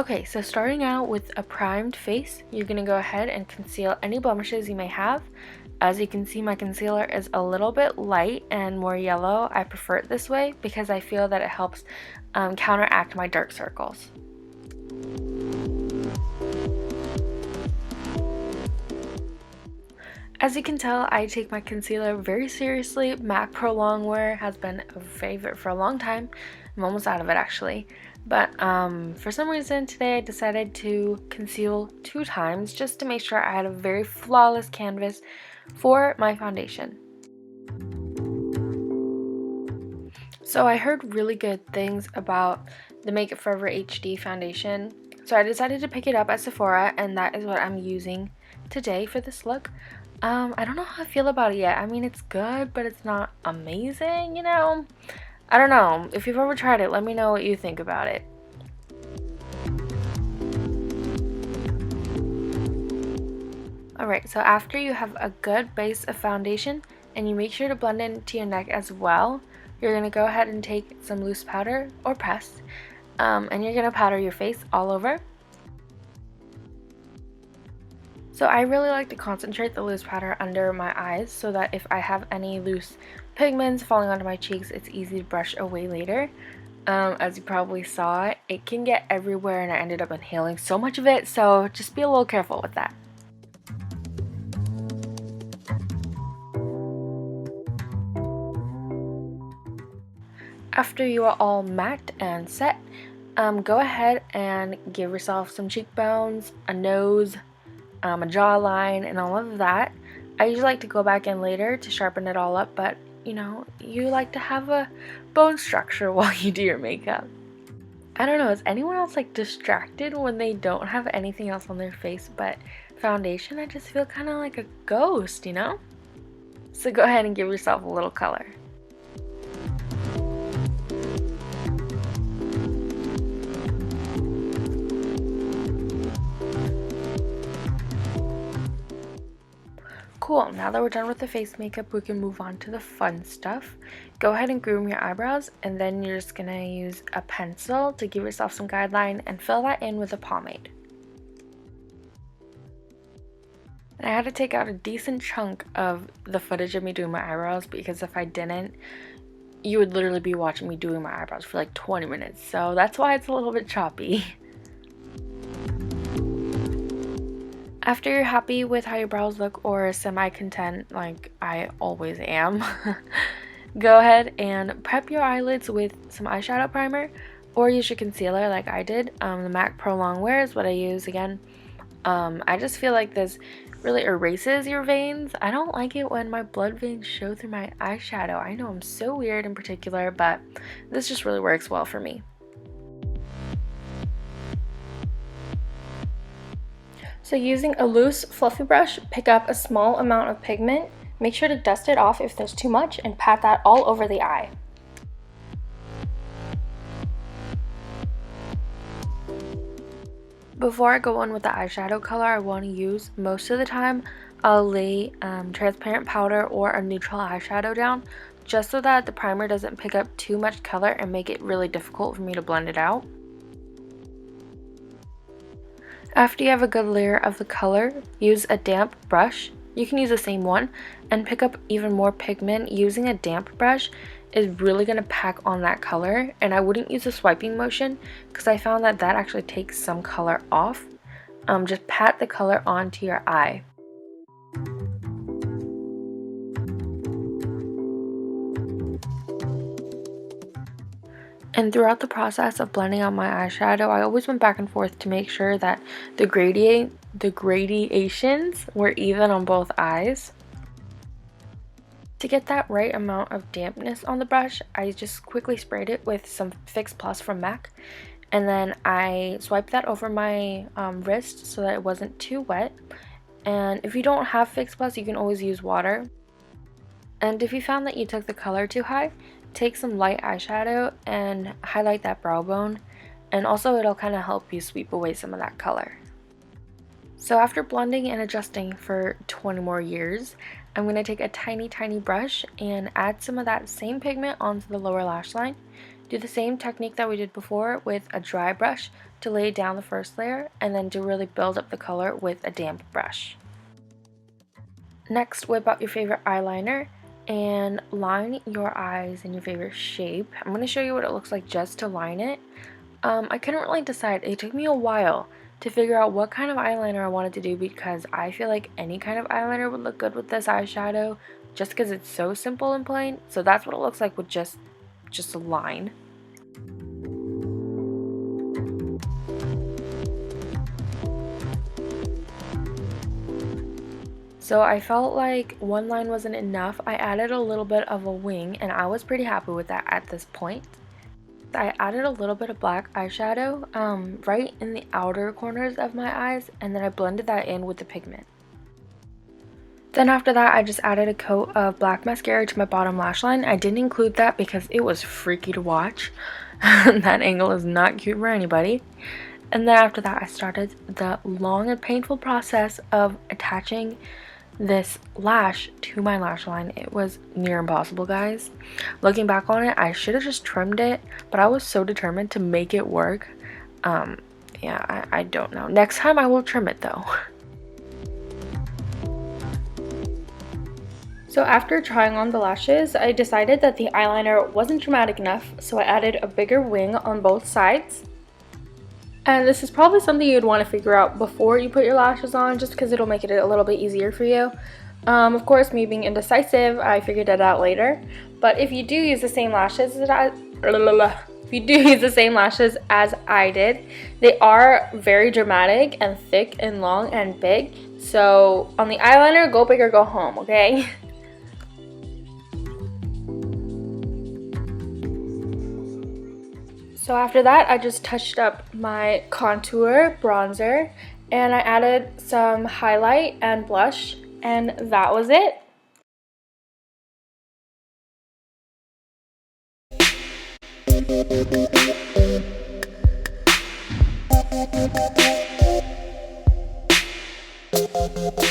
Okay, so starting out with a primed face, you're going to go ahead and conceal any blemishes you may have. As you can see, my concealer is a little bit light and more yellow. I prefer it this way because I feel that it helps counteract my dark circles. As you can tell, I take my concealer very seriously. MAC Pro Longwear has been a favorite for a long time. I'm almost out of it actually. But for some reason today I decided to conceal 2 times just to make sure I had a very flawless canvas for my foundation. So I heard really good things about the Make It Forever HD foundation. So I decided to pick it up at Sephora, and that is what I'm using today for this look. I don't know how I feel about it yet. I mean, it's good, but it's not amazing, you know? I don't know. If you've ever tried it, let me know what you think about it. Alright, so after you have a good base of foundation, and you make sure to blend into your neck as well, you're going to go ahead and take some loose powder or pressed, and you're going to powder your face all over. So I really like to concentrate the loose powder under my eyes so that if I have any loose pigments falling onto my cheeks, it's easy to brush away later. As you probably saw, it can get everywhere and I ended up inhaling so much of it, so just be a little careful with that. After you are all matte and set, go ahead and give yourself some cheekbones, a nose, a jawline, and all of that. I usually like to go back in later to sharpen it all up, but you know, you like to have a bone structure while you do your makeup. I don't know, is anyone else like distracted when they don't have anything else on their face but foundation? I just feel kind of like a ghost, you know? So go ahead and give yourself a little color. Cool, now that we're done with the face makeup, we can move on to the fun stuff. Go ahead and groom your eyebrows, and then you're just going to use a pencil to give yourself some guideline and fill that in with a pomade. And I had to take out a decent chunk of the footage of me doing my eyebrows because if I didn't, you would literally be watching me doing my eyebrows for like 20 minutes. So that's why it's a little bit choppy. After you're happy with how your brows look or semi-content, like I always am, go ahead and prep your eyelids with some eyeshadow primer or use your concealer like I did. The MAC Pro Longwear is what I use again. I just feel like this really erases your veins. I don't like it when my blood veins show through my eyeshadow. I know I'm so weird in particular, but this just really works well for me. So using a loose, fluffy brush, pick up a small amount of pigment. Make sure to dust it off if there's too much and pat that all over the eye. Before I go on with the eyeshadow color I want to use, most of the time I'll lay transparent powder or a neutral eyeshadow down just so that the primer doesn't pick up too much color and make it really difficult for me to blend it out. After you have a good layer of the color, use a damp brush. You can use the same one and pick up even more pigment. Using a damp brush is really going to pack on that color, and I wouldn't use a swiping motion because I found that that actually takes some color off. Just pat the color onto your eye. And throughout the process of blending out my eyeshadow, I always went back and forth to make sure that the gradations were even on both eyes. To get that right amount of dampness on the brush, I just quickly sprayed it with some Fix Plus from MAC. And then I swiped that over my wrist so that it wasn't too wet. And if you don't have Fix Plus, you can always use water. And if you found that you took the color too high, take some light eyeshadow and highlight that brow bone, and also it'll kind of help you sweep away some of that color. So after blending and adjusting for 20 more years, I'm going to take a tiny brush and add some of that same pigment onto the lower lash line. Do the same technique that we did before with a dry brush to lay down the first layer, and then to really build up the color with a damp brush. Next, whip out your favorite eyeliner and line your eyes in your favorite shape. I'm going to show you what it looks like just to line it. I couldn't really decide. It took me a while to figure out what kind of eyeliner I wanted to do, because I feel like any kind of eyeliner would look good with this eyeshadow just because it's so simple and plain. So that's what it looks like with just a line. So I felt like one line wasn't enough. I added a little bit of a wing, and I was pretty happy with that at this point. I added a little bit of black eyeshadow right in the outer corners of my eyes, and then I blended that in with the pigment. Then after that, I just added a coat of black mascara to my bottom lash line. I didn't include that because it was freaky to watch. That angle is not cute for anybody. And then after that, I started the long and painful process of attaching this lash to my lash line. It was near impossible, guys. Looking back on it, I should have just trimmed it, but I was so determined to make it work. Yeah, I don't know. Next time I will trim it though. So after trying on the lashes, I decided that the eyeliner wasn't dramatic enough, so I added a bigger wing on both sides. And this is probably something you'd want to figure out before you put your lashes on, just because it'll make it a little bit easier for you. Of course, me being indecisive, I figured it out later. But if you do use the same lashes as I did, they are very dramatic and thick and long and big. So on the eyeliner, go big or go home, okay? So after that, I just touched up my contour, bronzer, and I added some highlight and blush, and that was it.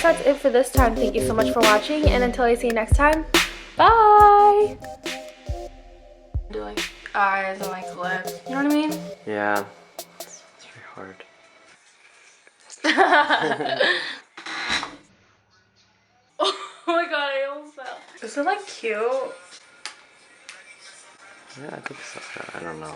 That's it for this time. Thank you so much for watching, and until I see you next time, bye! Do like eyes and like lips, you know what I mean? Yeah, it's very hard. Oh my god, I almost fell. Is it like cute? Yeah, I think so. I don't know.